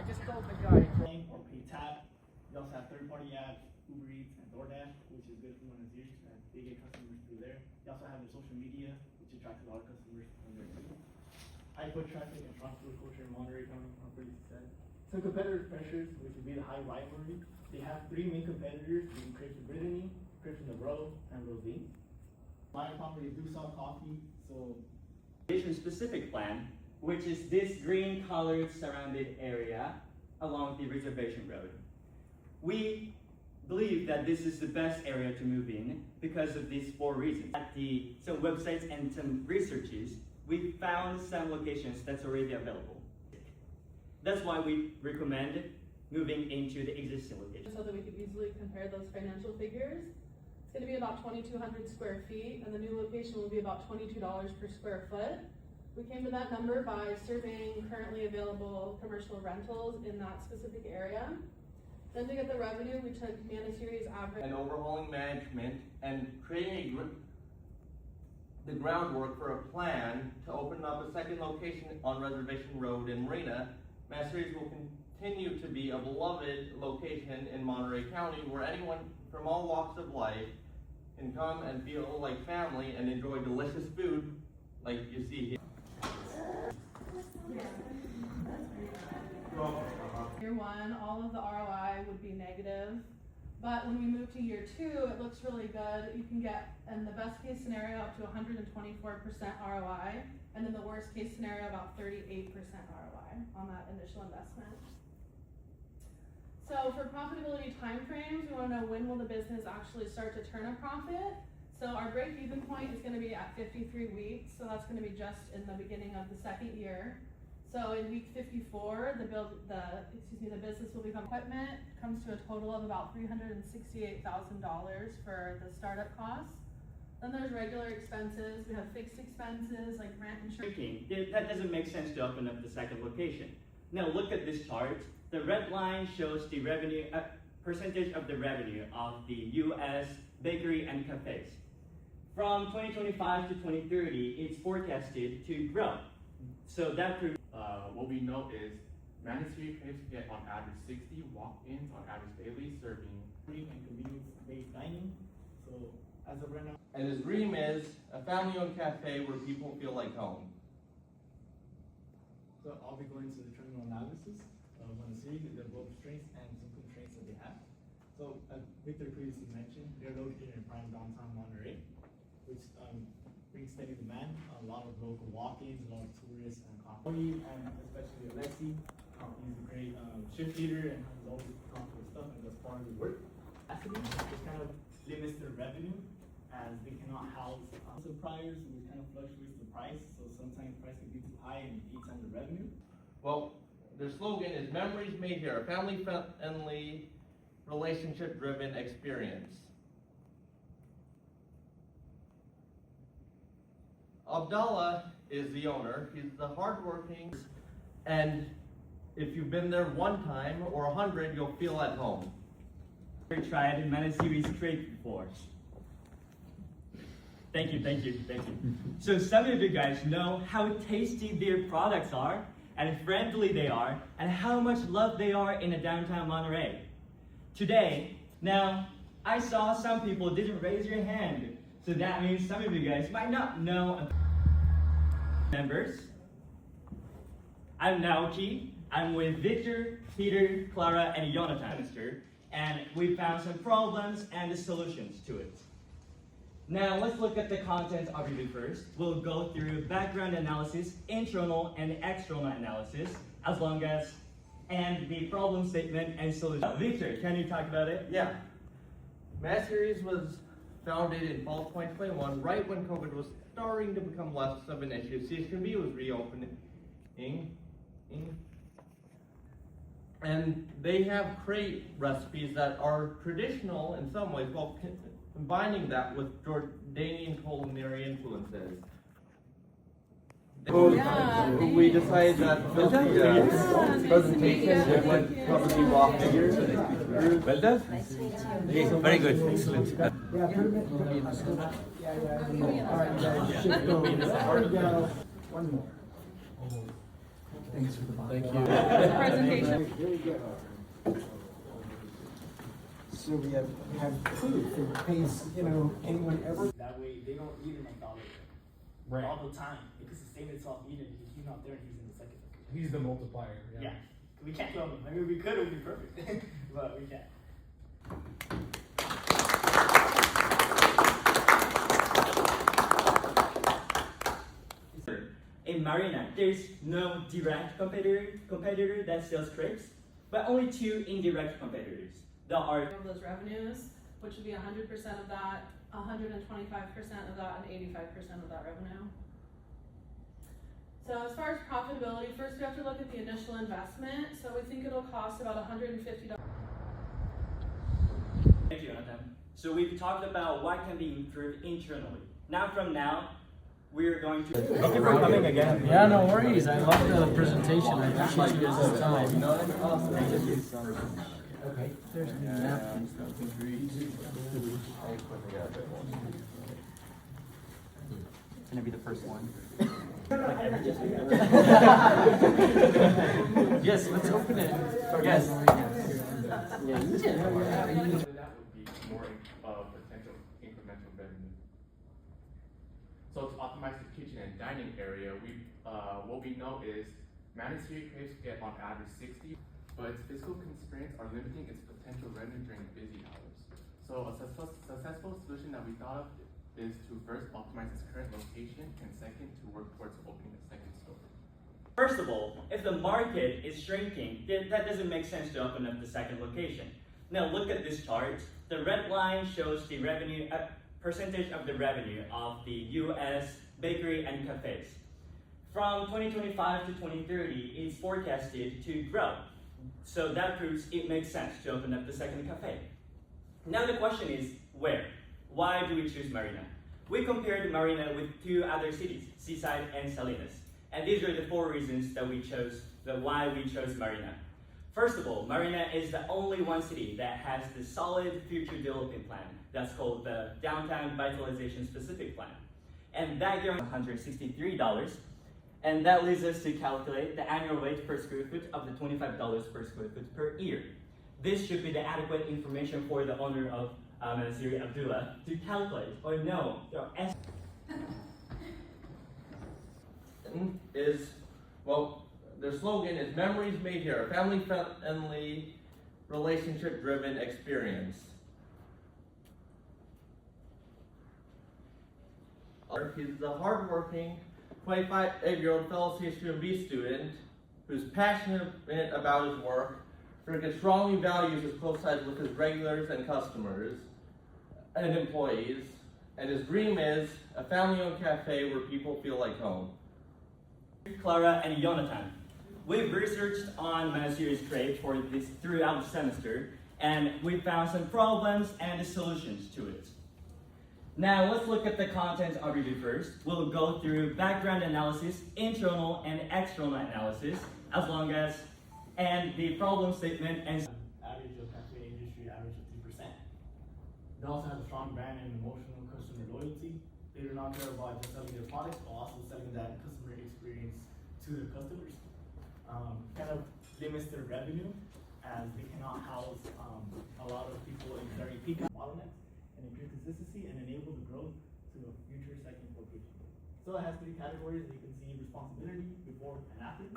I just told the guy. Or pay tap. We also have third-party apps, Uber Eats and DoorDash, which is good for Montessori, and they get customers through there. They also have their social media, which attracts a lot of customers from there too. High foot traffic and strong food culture in Monterey County, I'm pretty sad. Some competitive pressures, which would be the high rivalry. They have three main competitors, being Crepes and Brittany, Crepes in the Row, and Rosine. My property do sell coffee, so Specific plan, which is this green colored surrounded area along the reservation road. We believe that this is the best area to move in because of these 4 reasons. At some websites and some researches, we found some locations that's already available. That's why we recommend moving into the existing location. So that we could easily compare those financial figures. It's going to be about 2,200 square feet, and the new location will be about $22 per square foot. We came to that number by surveying currently available commercial rentals in that specific area. Then to get the revenue, we took Montessori's average and overhauling management and creating the groundwork for a plan to open up a second location on Reservation Road in Marina. Montessori's will continue to be a beloved location in Monterey County where anyone from all walks of life can come and feel like family and enjoy delicious food like you see here. Year 1, all of the ROI would be negative, but when we move to year 2, it looks really good. You can get, in the best case scenario, up to 124% ROI, and in the worst case scenario, about 38% ROI on that initial investment. So for profitability timeframes, we want to know when will the business actually start to turn a profit. So our break-even point is going to be at 53 weeks, so that's going to be just in the beginning of the 2nd year. So in week 54, the business will become equipment, comes to a total of about $368,000 for the startup costs. Then there's regular expenses. We have fixed expenses like rent, insurance. That doesn't make sense to open up the second location. Now look at this chart. The red line shows the revenue, percentage of the revenue of the U.S. bakery and cafes. From 2025 to 2030, it's forecasted to grow. So that proves. What we know is Montessori Crepes get on average 60 walk-ins on average daily, serving free and convenience-based dining. So as of right now, And his dream is a family-owned cafe where people feel like home. so I'll be going to the terminal analysis of Montessori, the both strengths and some constraints that they have. So as Victor previously mentioned, they're located in prime downtown Monterey, which brings steady demand, a lot of local walk-ins, a lot of tourists and coffee, and especially Alexi. He's a great shift leader and has always come up with stuff and does quality work. Capacity, which kind of limits their revenue as they cannot house suppliers, which kind of fluctuates the price. So sometimes price can be too high and it eats on the revenue. Well, their slogan is memories made here, a family-friendly, relationship-driven experience. Abdallah is the owner. He's the hardworking, and if you've been there one time or 100, you'll feel at home. Never tried Montessori's crepes before. Thank you. So some of you guys know how tasty their products are, and friendly they are, and how much love they are in a downtown Monterey. Today, now, I saw some people didn't raise your hand, so that means some of you guys might not know. Members, I'm Naoki. I'm with Victor, Peter, Clara, and Jonathan, and we found some problems and the solutions to it. Now let's look at the content of review first. We'll go through background analysis, internal and external analysis, and the problem statement and solution. Victor, can you talk about it? Yeah. Montessori's was founded in fall 2021, right when COVID was starting to become less of an issue. CSUMB was reopening, and they have crepe recipes that are traditional in some ways, while combining that with Jordanian culinary influences. We decided that the presentation would probably walk figures. Well done. Very good. Excellent. All right, guys, shift over. There we go. One more. Thanks for the Thank you. Presentation. So we have proof in case, anyone ever. That way they don't eat in McDonald's all the time because the same itself eaten. He's not there and he's in the second location. He's the multiplier. Yeah. We can't kill him. I mean, we could, it would be perfect, but we can't. In Marina, there's no direct competitor that sells crepes, but only two indirect competitors that are Of those revenues, which would be 100% of that, 125% of that, and 85% of that revenue. So as far as profitability, first we have to look at the initial investment. So we think it'll cost about $150. Thank you, Jonathan. So we've talked about what can be improved internally. Now, we're going to. Thank you for coming again. Yeah, no worries. I love the presentation. I appreciate you guys' time. Okay, there's the napkins. It's gonna be the first one. Yes, let's open it. Yes. That would be more potential incremental revenue. So to optimize the kitchen and dining area, what we know is managerial crepes get on average 60, but its physical constraints are limiting its potential revenue during busy hours. So a successful solution that we thought of is to first optimize its current location, and second, to work towards opening a second store. First of all, if the market is shrinking, then that doesn't make sense to open up the second location. Now look at this chart. The red line shows the revenue, percentage of the revenue of the U.S. bakery and cafes. From 2025 to 2030, it's forecasted to grow. So that proves it makes sense to open up the second cafe. Now the question is, where? Why do we choose Marina? We compared Marina with two other cities, Seaside and Salinas. And these are the 4 reasons that why we chose Marina. First of all, Marina is the only one city that has the solid future development plan. That's called the Downtown Vitalization Specific Plan. And that year, $163. And that leads us to calculate the annual rate per square foot of the $25 per square foot per year. This should be the adequate information for the owner of Manasiri Abdullah to calculate or know their their slogan is "Memories Made Here," a family-friendly, relationship-driven experience. He's a hardworking 25-year-old fellow CSUMB student who's passionate about his work, and strongly values his close ties with his regulars and customers and employees, and his dream is a family-owned cafe where people feel like home. Clara and Jonathan. We've researched on Manasiri's crepes for this throughout the semester, and we found some problems and the solutions to it. Now let's look at the content overview first. We'll go through background analysis, internal and external analysis, and the problem statement and Average of cafe industry average of 3%. They also have a strong brand and emotional customer loyalty. They do not care about just selling their products, but also selling that customer experience to their customers. Kind of limits their revenue as they cannot house a lot of people in very peak bottlenecks, and improve consistency and enable the growth to a future second location. So it has 3 categories that you can see: responsibility, before and after.